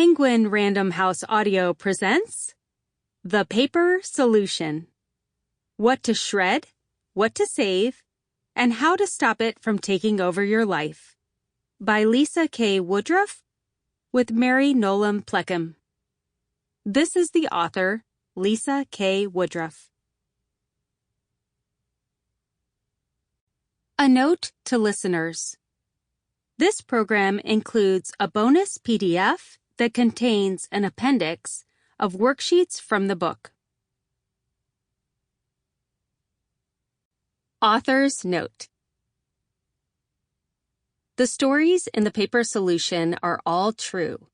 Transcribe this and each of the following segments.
Penguin Random House Audio presents The Paper Solution. What to shred, what to save, and how to stop it from taking over your life. By Lisa Woodruff with Mary Pleckham. This is the author, Lisa Woodruff. A note to listeners. This program includes a bonus PDF that contains an appendix of worksheets from the book. Author's Note. The stories in the paper solution are all true,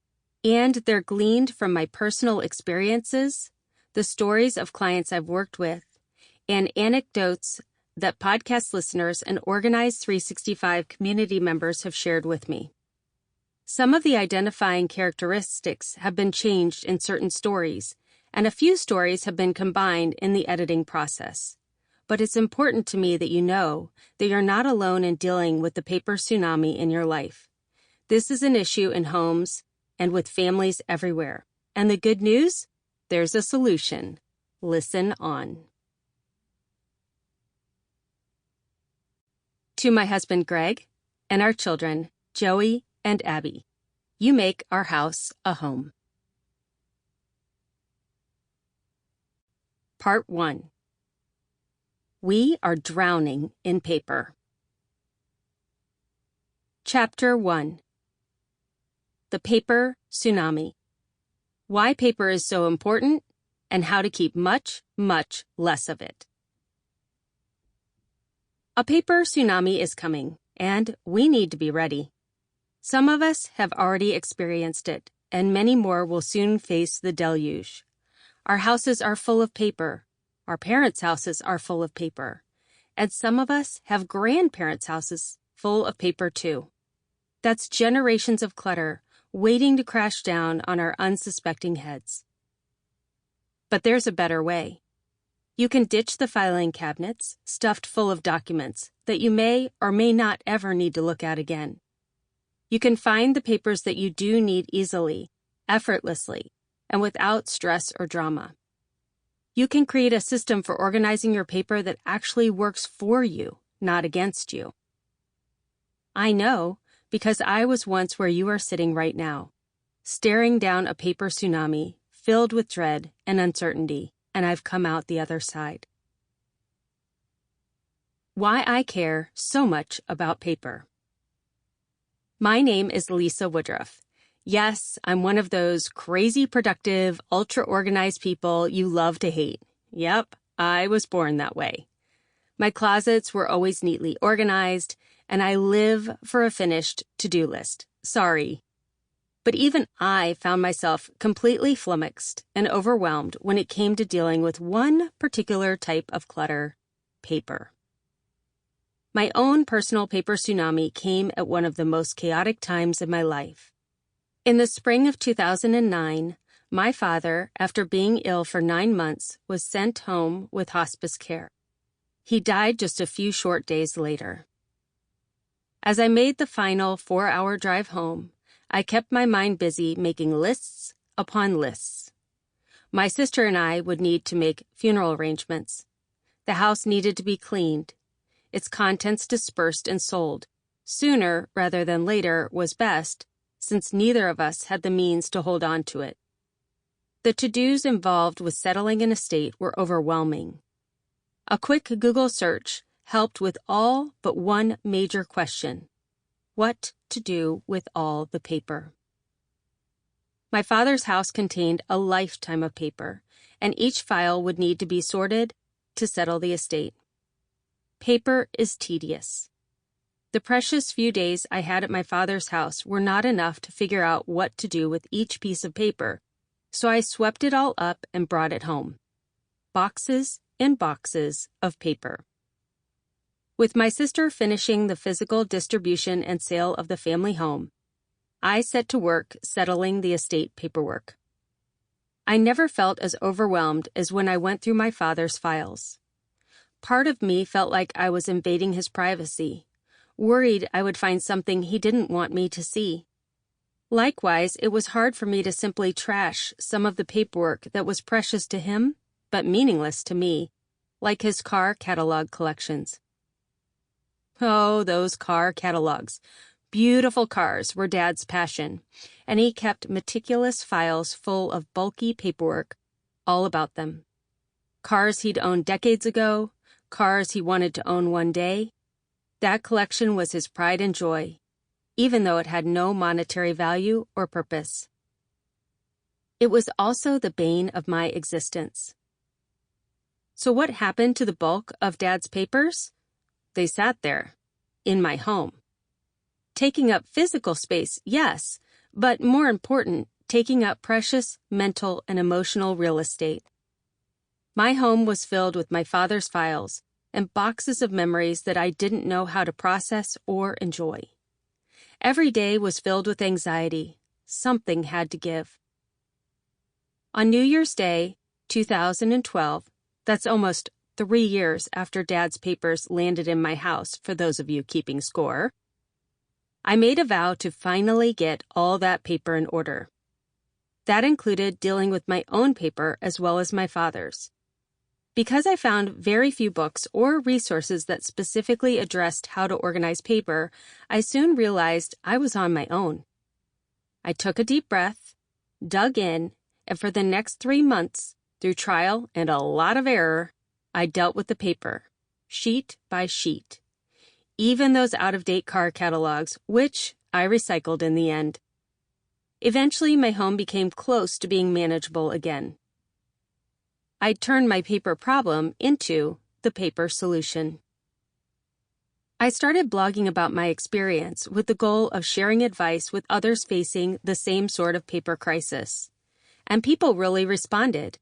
and they're gleaned from my personal experiences, the stories of clients I've worked with, and anecdotes that podcast listeners and Organize365 community members have shared with me. Some of the identifying characteristics have been changed in certain stories, and a few stories have been combined in the editing process. But it's important to me that you know that you're not alone in dealing with the paper tsunami in your life. This is an issue in homes and with families everywhere. And the good news? There's a solution. Listen on. To my husband Greg and our children, Joey and Abby, you make our house a home. Part 1. We are drowning in paper. Chapter 1. The Paper Tsunami. Why paper is so important and how to keep much, much less of it. A paper tsunami is coming, and we need to be ready. Some of us have already experienced it, and many more will soon face the deluge. Our houses are full of paper. Our parents' houses are full of paper. And some of us have grandparents' houses full of paper too. That's generations of clutter waiting to crash down on our unsuspecting heads. But there's a better way. You can ditch the filing cabinets stuffed full of documents that you may or may not ever need to look at again. You can find the papers that you do need easily, effortlessly, and without stress or drama. You can create a system for organizing your paper that actually works for you, not against you. I know because I was once where you are sitting right now, staring down a paper tsunami filled with dread and uncertainty, and I've come out the other side. Why I care so much about paper. My name is Lisa Woodruff. Yes, I'm one of those crazy productive, ultra-organized people you love to hate. Yep, I was born that way. My closets were always neatly organized, and I live for a finished to-do list. Sorry. But even I found myself completely flummoxed and overwhelmed when it came to dealing with one particular type of clutter, paper. My own personal paper tsunami came at one of the most chaotic times in my life. In the spring of 2009, my father, after being ill for 9 months, was sent home with hospice care. He died just a few short days later. As I made the final 4-hour drive home, I kept my mind busy making lists upon lists. My sister and I would need to make funeral arrangements. The house needed to be cleaned. Its contents dispersed and sold. Sooner rather than later was best, since neither of us had the means to hold on to it. The to-dos involved with settling an estate were overwhelming. A quick Google search helped with all but one major question: what to do with all the paper? My father's house contained a lifetime of paper, and each file would need to be sorted to settle the estate. Paper is tedious. The precious few days I had at my father's house were not enough to figure out what to do with each piece of paper, so I swept it all up and brought it home. Boxes and boxes of paper. With my sister finishing the physical distribution and sale of the family home, I set to work settling the estate paperwork. I never felt as overwhelmed as when I went through my father's files. Part of me felt like I was invading his privacy, worried I would find something he didn't want me to see. Likewise, it was hard for me to simply trash some of the paperwork that was precious to him, but meaningless to me, like his car catalog collections. Oh, those car catalogs. Beautiful cars were Dad's passion, and he kept meticulous files full of bulky paperwork all about them. Cars he'd owned decades ago, cars he wanted to own one day. That collection was his pride and joy, even though it had no monetary value or purpose. It was also the bane of my existence. So what happened to the bulk of Dad's papers? They sat there, in my home. Taking up physical space, yes, but more important, taking up precious mental and emotional real estate. My home was filled with my father's files and boxes of memories that I didn't know how to process or enjoy. Every day was filled with anxiety. Something had to give. On New Year's Day, 2012, that's almost 3 years after Dad's papers landed in my house, for those of you keeping score, I made a vow to finally get all that paper in order. That included dealing with my own paper as well as my father's. Because I found very few books or resources that specifically addressed how to organize paper, I soon realized I was on my own. I took a deep breath, dug in, and for the next 3 months, through trial and a lot of error, I dealt with the paper, sheet by sheet. Even those out-of-date car catalogs, which I recycled in the end. Eventually, my home became close to being manageable again. I turned my paper problem into the paper solution. I started blogging about my experience with the goal of sharing advice with others facing the same sort of paper crisis. And people really responded.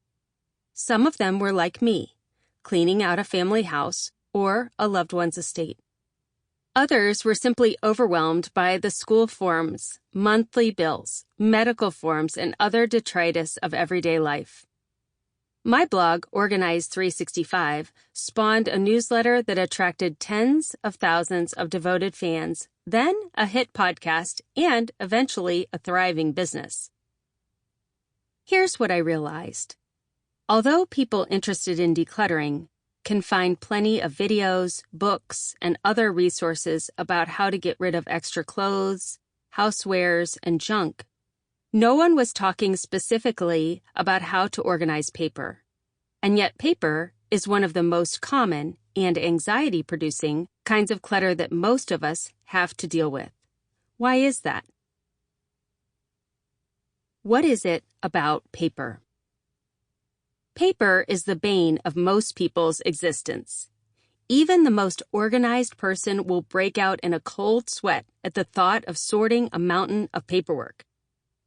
Some of them were like me, cleaning out a family house or a loved one's estate. Others were simply overwhelmed by the school forms, monthly bills, medical forms, and other detritus of everyday life. My blog, Organize365, spawned a newsletter that attracted tens of thousands of devoted fans, then a hit podcast, and eventually a thriving business. Here's what I realized. Although people interested in decluttering can find plenty of videos, books, and other resources about how to get rid of extra clothes, housewares, and junk, no one was talking specifically about how to organize paper. And yet paper is one of the most common and anxiety-producing kinds of clutter that most of us have to deal with. Why is that? What is it about paper? Paper is the bane of most people's existence. Even the most organized person will break out in a cold sweat at the thought of sorting a mountain of paperwork.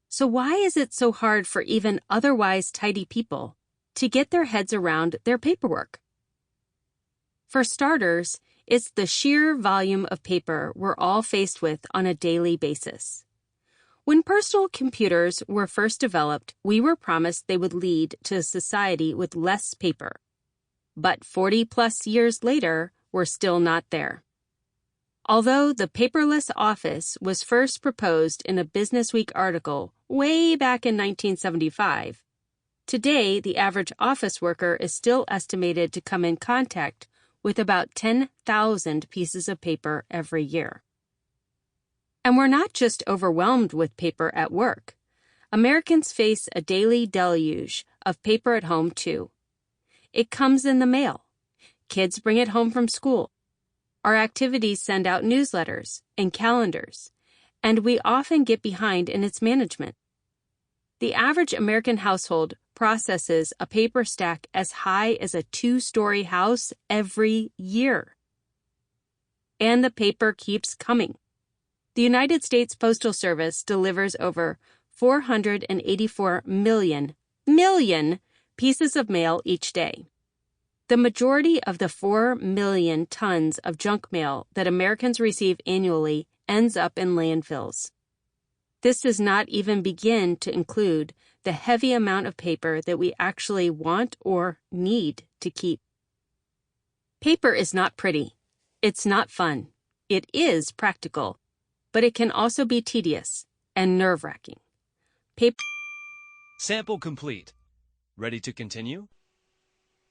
So why is it so hard for even otherwise tidy people to get their heads around their paperwork? For starters, it's the sheer volume of paper we're all faced with on a daily basis. When personal computers were first developed, we were promised they would lead to a society with less paper. But 40-plus years later, we're still not there. Although the paperless office was first proposed in a Businessweek article way back in 1975, today the average office worker is still estimated to come in contact with about 10,000 pieces of paper every year. And we're not just overwhelmed with paper at work. Americans face a daily deluge of paper at home, too. It comes in the mail. Kids bring it home from school. Our activities send out newsletters and calendars, and we often get behind in its management. The average American household processes a paper stack as high as a 2-story house every year. And the paper keeps coming. The United States Postal Service delivers over 484 million pieces of mail each day. The majority of the 4 million tons of junk mail that Americans receive annually ends up in landfills. This does not even begin to include the heavy amount of paper that we actually want or need to keep. Paper is not pretty. It's not fun. It is practical. But it can also be tedious, and nerve-wracking. Paper. Sample complete. Ready to continue?